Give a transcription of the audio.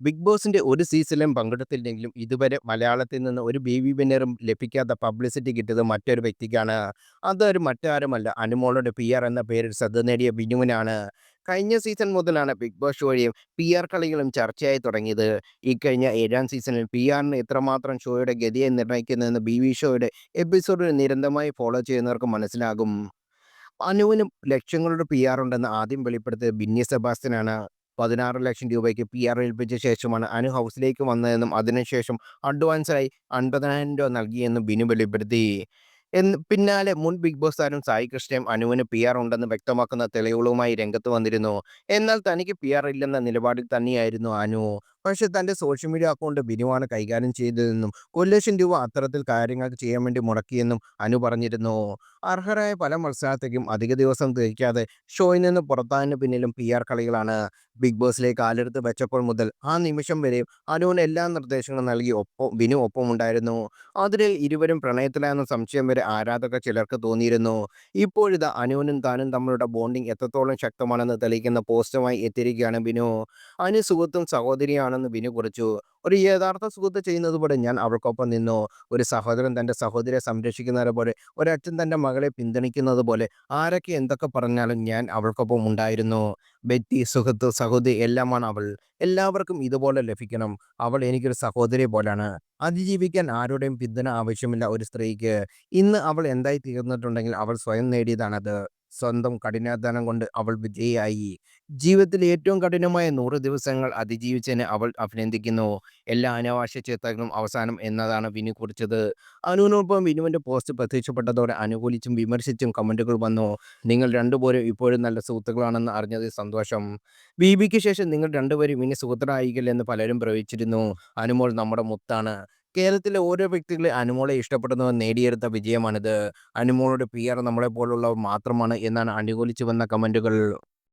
Big ബോസിന്റെ ഒരു സീസണിലും പങ്കെടുത്തില്ലെങ്കിലും ഇതുവരെ മലയാളത്തിൽ നിന്ന് ഒരു ബേബി വിന്നറും ലഭിക്കാത്ത പബ്ലിസിറ്റി കിട്ടിയത് മറ്റൊരു വ്യക്തിക്കാണ്. അതൊരു മറ്റാരുമല്ല, അനുമോളുടെ PR എന്ന പേരിൽ ശ്രദ്ധ നേടിയ ബിനുവിനാണ്. കഴിഞ്ഞ സീസൺ മുതലാണ് ബിഗ് ബോസ് ഷോയും PR കളികളും ചർച്ചയായി തുടങ്ങിയത്. ഈ കഴിഞ്ഞ 7-ാം സീസണിൽ PRന് എത്രമാത്രം ഷോയുടെ ഗതിയെ നിർണ്ണയിക്കുന്നതെന്ന് ഷോയുടെ എപ്പിസോഡിൽ നിരന്തരമായി ഫോളോ ചെയ്യുന്നവർക്ക് മനസ്സിലാകും. അനുവിനും ലക്ഷങ്ങളുടെ PR ഉണ്ടെന്ന് ആദ്യം വെളിപ്പെടുത്തിയത് ബിന്നി സെബാസ്റ്റ്യനാണ്. 16 ലക്ഷം രൂപയ്ക്ക് PR ഏൽപ്പിച്ച ശേഷമാണ് അനു ഹൗസിലേക്ക് വന്നതെന്നും അതിനുശേഷം അഡ്വാൻസായി 50,000 നൽകിയെന്നും ബിനു വെളിപ്പെടുത്തി. പിന്നാലെ മുൻ ബിഗ് ബോസ് താരം സായി കൃഷ്ണയും അനുവിന് PR ഉണ്ടെന്ന് വ്യക്തമാക്കുന്ന തെളിവുകളുമായി രംഗത്ത് വന്നിരുന്നു. എന്നാൽ തനിക്ക് PR ഇല്ലെന്ന നിലപാടിൽ തന്നെയായിരുന്നു അനു. പക്ഷേ തന്റെ സോഷ്യൽ മീഡിയ അക്കൗണ്ട് ബിനുവാണ് കൈകാര്യം ചെയ്തതെന്നും 1,00,000 രൂപ അത്തരത്തിൽ കാര്യങ്ങൾ ചെയ്യാൻ വേണ്ടി മുടക്കിയെന്നും അനു പറഞ്ഞിരുന്നു. അർഹരായ പല മത്സരാർത്ഥിക്കും അധിക ദിവസം തികയ്ക്കാതെ ഷോയിൽ നിന്ന് പുറത്തായതിനു പിന്നിലും PR കളികളാണ്. ബിഗ് ബോസിലേക്ക് കാലെടുത്ത് വെച്ചപ്പോൾ മുതൽ ആ നിമിഷം വരെയും അനുവിന് എല്ലാ നിർദ്ദേശങ്ങളും നൽകി ബിനു ഒപ്പമുണ്ടായിരുന്നു. അതിനിൽ ഇരുവരും പ്രണയത്തിലായെന്ന സംശയം വരെ ആരാധകർ ചിലർക്ക് തോന്നിയിരുന്നു. ഇപ്പോഴിതാ അനുവിനും താനും തമ്മിലുള്ള ബോണ്ടിംഗ് എത്രത്തോളം ശക്തമാണെന്ന് തെളിയിക്കുന്ന പോസ്റ്റുമായി എത്തിയിരിക്കുകയാണ് ബിനു. അനു സുഹൃത്തും സഹോദരിയാണെന്ന് ബിനു കുറിച്ചു. ഒരു യഥാർത്ഥ സുഹൃത്ത് ചെയ്യുന്നത് പോലെ ഞാൻ അവൾക്കൊപ്പം നിന്നു. ഒരു സഹോദരൻ തന്റെ സഹോദരിയെ സംരക്ഷിക്കുന്നത് പോലെ, ഒരച്ഛൻ തന്റെ മകളെ പിന്തുണയ്ക്കുന്നത് പോലെ, ആരൊക്കെ എന്തൊക്കെ പറഞ്ഞാലും ഞാൻ അവൾക്കൊപ്പം ഉണ്ടായിരുന്നു. ബെറ്റി, സുഹൃത്ത്, സഹോദരി എല്ലാമാണ് അവൾ. എല്ലാവർക്കും ഇതുപോലെ ലഭിക്കണം. അവൾ എനിക്കൊരു സഹോദരി പോലാണ്. അതിജീവിക്കാൻ ആരുടെയും പിന്തുണ ആവശ്യമില്ല ഒരു സ്ത്രീക്ക്. ഇന്ന് അവൾ എന്തായി തീർന്നിട്ടുണ്ടെങ്കിൽ അവൾ സ്വയം നേടിയതാണത്. സ്വന്തം കഠിനാധ്വാനം കൊണ്ട് അവൾ വിജയിയായി. ജീവിതത്തിലെ ഏറ്റവും കഠിനമായ 100 ദിവസങ്ങൾ അതിജീവിച്ചതിന് അവൾ അഭിനന്ദിക്കുന്നു. എല്ലാ അനാവശ്യ ചിന്തകളും അവസാനം എന്നതാണ് ബിനു കുറിച്ചത്. അനുവിനൊപ്പം ബിനുവിന്റെ പോസ്റ്റ് പ്രത്യക്ഷപ്പെട്ടതോടെ അനുകൂലിച്ചും വിമർശിച്ചും കമന്റുകൾ വന്നു. നിങ്ങൾ രണ്ടുപേരും ഇപ്പോഴും നല്ല സുഹൃത്തുക്കളാണെന്ന് അറിഞ്ഞതിൽ സന്തോഷം. ബിബിക്ക് ശേഷം നിങ്ങൾ രണ്ടുപേരും ഇനി സുഹൃത്തുക്കളായിരിക്കില്ലെന്ന് പലരും പ്രവചിച്ചിരുന്നു. അനുമോൾ നമ്മുടെ മുത്താണ്. കേരളത്തിലെ ഓരോ വ്യക്തികളെ അനുമോളെ ഇഷ്ടപ്പെടുന്നവർ നേടിയെടുത്ത വിജയമാണിത്. അനുമോളുടെ PR നമ്മളെപ്പോലുള്ളവർ മാത്രമാണ് എന്നാണ് അനുകൂലിച്ചു വന്ന കമന്റുകൾ.